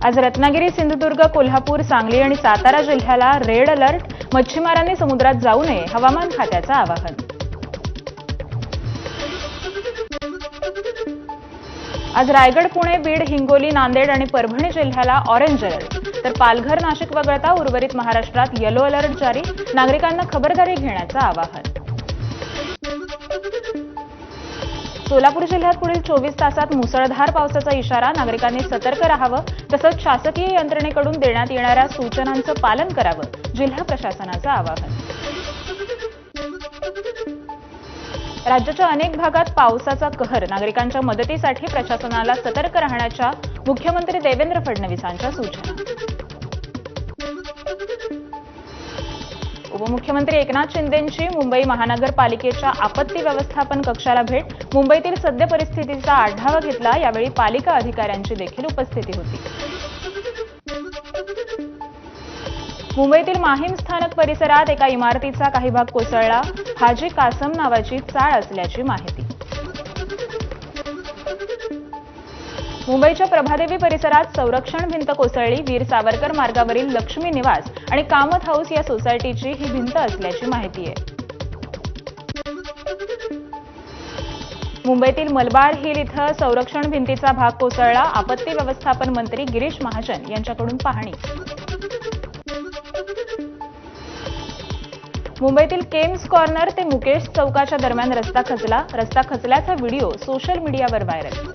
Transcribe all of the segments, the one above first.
आज रत्नागिरी, सिंधुदुर्ग, कोल्हापूर, सांगली आणि सातारा जिल्ह्याला रेड अलर्ट. मच्छीमारांनी समुद्रात जाऊ नये, हवामान खात्याचं आवाहन. आज रायगड, पुणे, बीड, हिंगोली, नांदेड आणि परभणी जिल्ह्याला ऑरेंज अलर्ट. तर पालघर, नाशिक वगळता उर्वरित महाराष्ट्रात येलो अलर्ट जारी. नागरिकांना खबरदारी घेण्याचं आवाहन. सोलापूर जिल्ह्यात पुढील 24 तासात मुसळधार पावसाचा इशारा. नागरिकांनी सतर्क राहावं, तसंच शासकीय यंत्रणेकडून देण्यात येणाऱ्या सूचनांचं पालन करावं, जिल्हा प्रशासनाचं आवाहन. राज्याच्या अनेक भागात पावसाचा कहर. नागरिकांच्या मदतीसाठी प्रशासनाला सतर्क राहण्याच्या मुख्यमंत्री देवेंद्र फडणवीसांच्या सूचना. उपमुख्यमंत्री एकनाथ शिंदेंची मुंबई महानगरपालिकेच्या आपत्ती व्यवस्थापन कक्षाला भेट. मुंबईतील सद्य परिस्थितीचा आढावा घेतला. यावेळी पालिका अधिकाऱ्यांची देखील उपस्थिती होती. मुंबईतील माहीम स्थानक परिसरात एका इमारतीचा काही भाग कोसळला. हाजी कासम नावाची चाळ असल्याची माहिती. मुंबईच्या प्रभादेवी परिसरात संरक्षण भिंत कोसळली. वीर सावरकर मार्गावरील लक्ष्मी निवास आणि कामत हाऊस या सोसायटीची ही भिंत असल्याची माहिती आहे. मुंबईतील मलबार हिल इथं संरक्षण भिंतीचा भाग कोसळला. आपत्ती व्यवस्थापन मंत्री गिरीश महाजन यांच्याकडून पाहणी. मुंबईतील केम्स कॉर्नर ते मुकेश चौकाच्या दरम्यान रस्ता खचला. रस्ता खचल्याचा व्हिडिओ सोशल मीडियावर व्हायरल.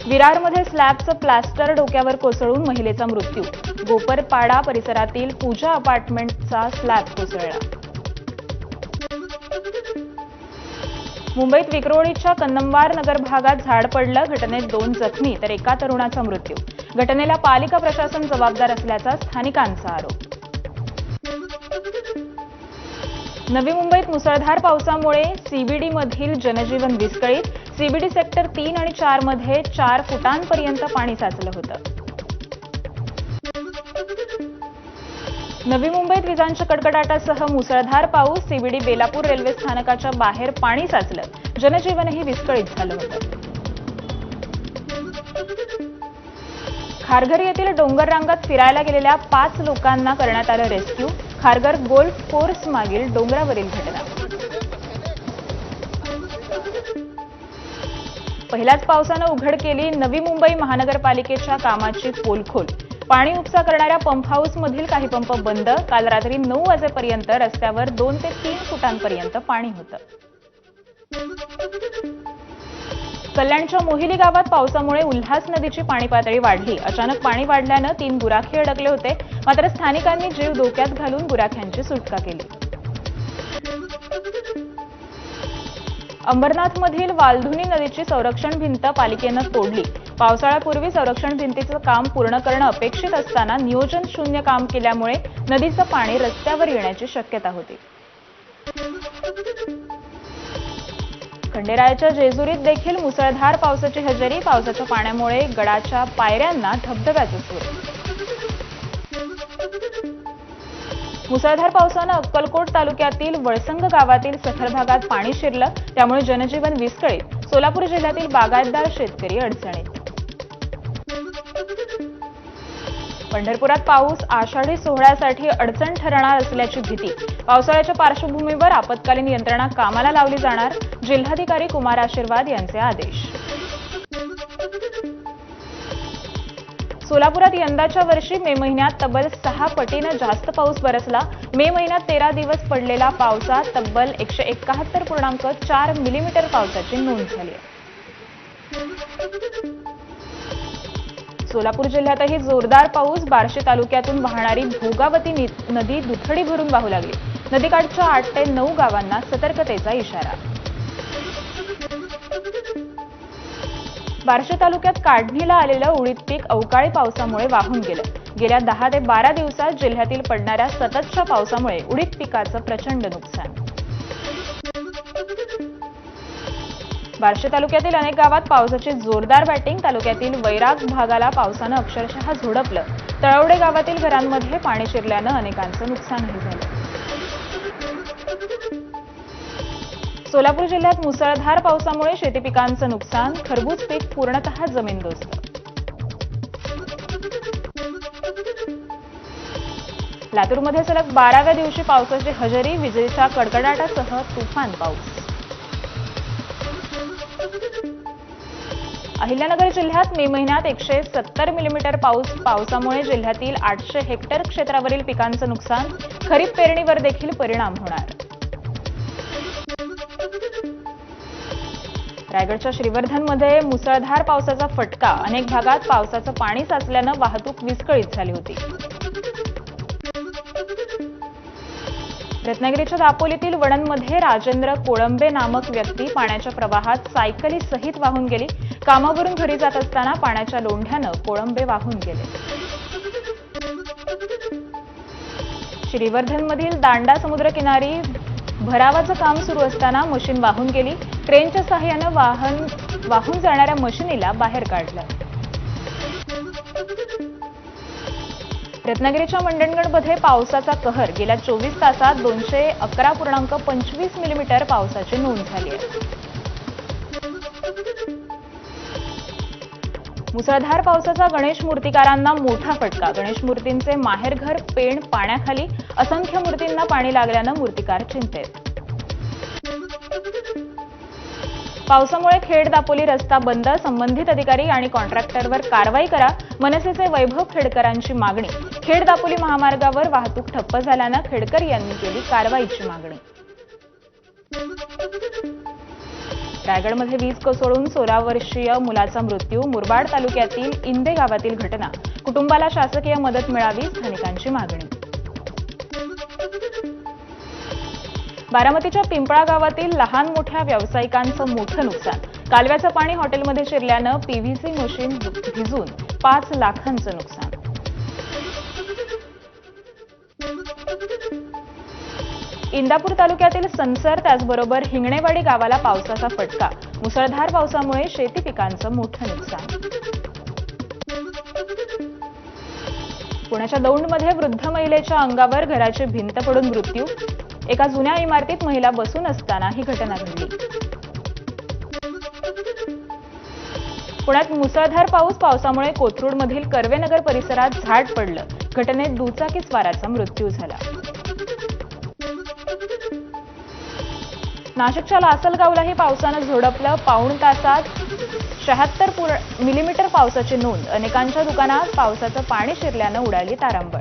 विरारमध्ये स्लॅबचं प्लास्टर डोक्यावर कोसळून महिलेचा मृत्यू. गोपरपाडा परिसरातील पूजा अपार्टमेंटचा स्लॅब कोसळला. मुंबईत विक्रोळीच्या कन्नमवार नगर भागात झाड पडलं. घटनेत 2 जखमी तर एका तरुणाचा मृत्यू. घटनेला पालिका प्रशासन जबाबदार असल्याचा स्थानिकांचा आरोप. नवी मुंबईत मुसळधार पावसामुळे सीबीडीमधील जनजीवन विस्कळीत. सीबीडी सेक्टर 3 आणि 4 मध्ये 4 फुटांपर्यंत पाणी साचलं होतं. नवी मुंबईत विजांच्या कडकडाटासह मुसळधार पाऊस. सीबीडी बेलापूर रेल्वे स्थानकाच्या बाहेर पाणी साचलं. जनजीवनही विस्कळीत झालं होतं. खारघर येथील डोंगर रांगात फिरायला गेलेल्या 5 लोकांना करण्यात आलं रेस्क्यू. खारघर गोल्फ कोर्स मागील डोंगरावरील घटना. पहिल्याच पावसानं उघड केली नवी मुंबई महानगरपालिकेच्या कामाची पोलखोल. पाणी उपसा करणाऱ्या पंप हाऊसमधील काही पंप बंद. काल रात्री 9 वाजेपर्यंत रस्त्यावर 2 ते 3 फुटांपर्यंत पाणी होतं. कल्याणच्या मोहिली गावात पावसामुळे उल्हास नदीची पाणी पातळी वाढली. अचानक पाणी वाढल्यानं 3 गुराखी अडकले होते. मात्र स्थानिकांनी जीव धोक्यात घालून गुराख्यांची सुटका केली. अंबरनाथमधील वालधुनी नदीची संरक्षण भिंत पालिकेनं तोडली. पावसाळ्यापूर्वी संरक्षण भिंतीचं काम पूर्ण करणं अपेक्षित असताना नियोजन शून्य काम केल्यामुळे नदीचं पाणी रस्त्यावर येण्याची शक्यता होती. खंडेरायाच्या जेजुरीत देखील मुसळधार पावसाची हजेरी. पावसाच्या पाण्यामुळे गडाच्या पायऱ्यांना धबधब्याचं स्वरूप. मुसळधार पावसानं अक्कलकोट तालुक्यातील वळसंग गावातील सखल भागात पाणी शिरलं. त्यामुळे जनजीवन विस्कळीत. सोलापूर जिल्ह्यातील बागायतदार शेतकरी अडचणीत. पंढरपुरात पाऊस आषाढी सोहळ्यासाठी अडचण ठरणार असल्याची भीती. पावसाळ्याच्या पार्श्वभूमीवर आपत्कालीन यंत्रणा कामाला लावली जाणार. जिल्हाधिकारी कुमार आशीर्वाद यांचे आदेश. सोलापुरात यंदाच्या वर्षी मे महिन्यात तब्बल 6 पटीनं जास्त पाऊस बरसला. मे महिन्यात 13 दिवस पडलेला पावसात तब्बल 171.4 मिलीमीटर पावसाची नोंद झाली. सोलापूर जिल्ह्यातही जोरदार पाऊस. बार्शी तालुक्यातून वाहणारी भोगावती नदी दुथडी भरून वाहू लागली. नदीकाठच्या 8 ते 9 गावांना सतर्कतेचा इशारा. बार्शी तालुक्यात काढणीला आलेलं उडीद पीक अवकाळी पावसामुळे वाहून गेलं. गेल्या 10 ते 12 दिवसात जिल्ह्यातील पडणाऱ्या सततच्या पावसामुळे उडीद पिकाचं प्रचंड नुकसान. बार्शी तालुक्यातील अनेक गावात पावसाची जोरदार बॅटिंग. तालुक्यातील वैराग भागाला पावसानं अक्षरशः झोडपलं. तळवडे गावातील घरांमध्ये पाणी शिरल्यानं अनेकांचं नुकसानही झालं. सोलापूर जिल्ह्यात मुसळधार पावसामुळे शेती पिकांचं नुकसान, खरबूज पीक पूर्णतः जमीनदोस्त. लातूरमध्ये सलग 12व्या दिवशी पावसाची हजेरी, विजेच्या कडकडाटासह तुफान पाऊस. अहिल्यानगर जिल्ह्यात मे महिन्यात 170 मिलीमीटर पावसामुळे जिल्ह्यातील 800 हेक्टर क्षेत्रावरील पिकांचं नुकसान, खरीप पेरणीवर देखील परिणाम होणार. रायगडच्या श्रीवर्धनमध्ये मुसळधार पावसाचा फटका, अनेक भागात पावसाचं पाणी साचल्यानं वाहतूक विस्कळीत झाली होती. रत्नागिरीच्या दापोलीतील वणंदमध्ये राजेंद्र कोळंबे नामक व्यक्ती पाण्याच्या प्रवाहात सायकलीसहित वाहून गेली. कामावरून घरी जात असताना पाण्याच्या लोंढ्यानं कोळंबे वाहून गेले. श्रीवर्धनमधील दांडा समुद्रकिनारी भरावाचं काम सुरू असताना मशीन वाहून गेली. क्रेनच्या सहाय्यानं वाहून जाणाऱ्या मशिनीला बाहेर काढलं. रत्नागिरीच्या मंडणगडमध्ये पावसाचा कहर, गेल्या 24 तासात 211.25 मिलीमीटर पावसाची नोंद झाली आहे. मुसळधार पावसाचा गणेश मूर्तिकारांना मोठा फटका, गणेश मूर्तींचे माहेरघर पेण पाण्याखाली, असंख्य मूर्तींना पाणी लागल्यानं मूर्तिकार चिंतेत. पावसामुळे खेड दापोली रस्ता बंद, संबंधित अधिकारी आणि कॉन्ट्रॅक्टरवर कारवाई करा, मनसेचे वैभव खेडकरांची मागणी. खेड दापोली महामार्गावर वाहतूक ठप्प झाल्यानं खेडकर यांनी केली कारवाईची मागणी. रायगडमध्ये वीज कोसळून 16 वर्षीय मुलाचा मृत्यू, मुरबाड तालुक्यातील इंदे गावातील घटना. कुटुंबाला शासकीय मदत मिळावी, स्थानिकांची मागणी. बारामतीच्या पिंपळा गावातील लहान मोठ्या व्यावसायिकांचं मोठं नुकसान, कालव्याचं पाणी हॉटेलमध्ये शिरल्यानं पीव्हीसी मशीन भिजून 5 लाखांचं नुकसान. इंदापूर तालुक्यातील सनसर, त्याचबरोबर हिंगणेवाडी गावाला पावसाचा फटका, मुसळधार पावसामुळे शेती पिकांचं मोठं नुकसान. पुण्याच्या दौंडमध्ये वृद्ध महिलेच्या अंगावर घराची भिंत पडून मृत्यू, एका जुन्या इमारतीत महिला बसून असताना ही घटना घडली. पुण्यात मुसळधार पावसामुळे कोथरूडमधील कर्वेनगर परिसरात झाड पडलं, घटनेत दुचाकीस्वाराचा मृत्यू झाला. नाशिकच्या लासलगावलाही पावसानं झोडपलं, पाऊण तासात 76 मिलीमीटर पावसाची नोंद, अनेकांच्या दुकानात पावसाचं पाणी शिरल्यानं उडाली तारांबळ.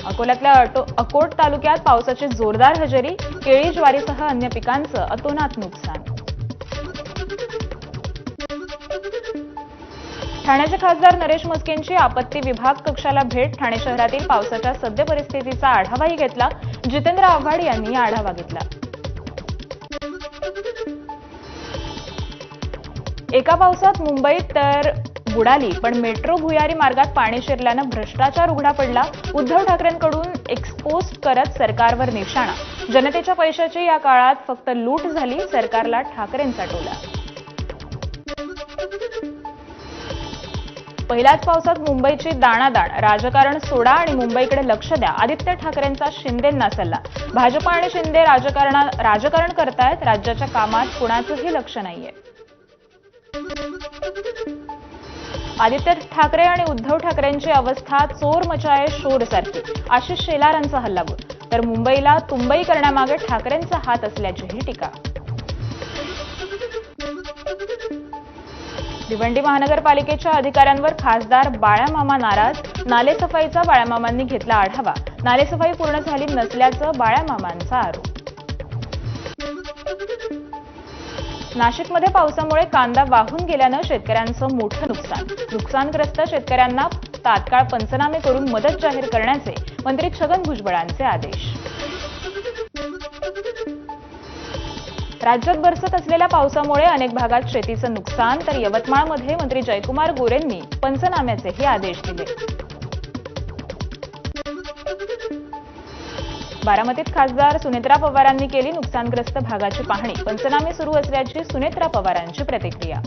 अकोल्यातल्या अकोट तालुक्यात पावसाची जोरदार हजेरी, केळी ज्वारीसह अन्य पिकांचं अतोनात नुकसान. ठाण्याचे खासदार नरेश म्हस्केंची आपत्ती विभाग कक्षाला भेट, ठाणे शहरातील पावसाच्या सद्य परिस्थितीचा आढावाही घेतला. जितेंद्र आव्हाड यांनी आढावा घेतला. एका पावसात मुंबईत तर बुडाली, पण मेट्रो भुयारी मार्गात पाणी शिरल्यानं भ्रष्टाचार उघडा पडला. उद्धव ठाकरेंकडून एक्सपोज करत सरकारवर निशाणा, जनतेच्या पैशाची या काळात फक्त लूट झाली, सरकारला ठाकरेंचा टोला. पहिल्याच पावसात मुंबईची दाणादाण, राजकारण सोडा आणि मुंबईकडे लक्ष द्या, आदित्य ठाकरेंचा शिंदेंना सल्ला. भाजप आणि शिंदे राजकारण करतायत, राज्याच्या कामात कुणाचंही लक्ष नाहीये. आदित्य ठाकरे आणि उद्धव ठाकरेंची अवस्था चोर मचाये शोर सारखी, आशिष शेलारांचा हल्लाबोल, तर मुंबईला तुंबई करण्यामागे ठाकरेंचा हात असल्याचीही टीका. भिवंडी महानगरपालिकेच्या अधिकाऱ्यांवर खासदार बाळामामा नाराज, नालेसफाईचा बाळामामांनी घेतला आढावा, नालेसफाई पूर्ण झाली नसल्याचं बाळामामांचा आरोप. नाशिकमध्ये पावसामुळे कांदा वाहून गेल्यानं शेतकऱ्यांचं मोठं नुकसानग्रस्त शेतकऱ्यांना तात्काळ पंचनामे करून मदत जाहीर करण्याचे मंत्री छगन भुजबळांचे आदेश. राज्यात बरसत असलेल्या पावसामुळे अनेक भागात शेतीचं नुकसान, तर यवतमाळमध्ये मंत्री जयकुमार गोरेंनी पंचनाम्याचेही आदेश दिले. बारामतीत खासदार सुनेत्रा पवारांनी केली नुकसानग्रस्त भागाची पाहणी, पंचनामे सुरू असल्याची सुनेत्रा पवारांची प्रतिक्रिया.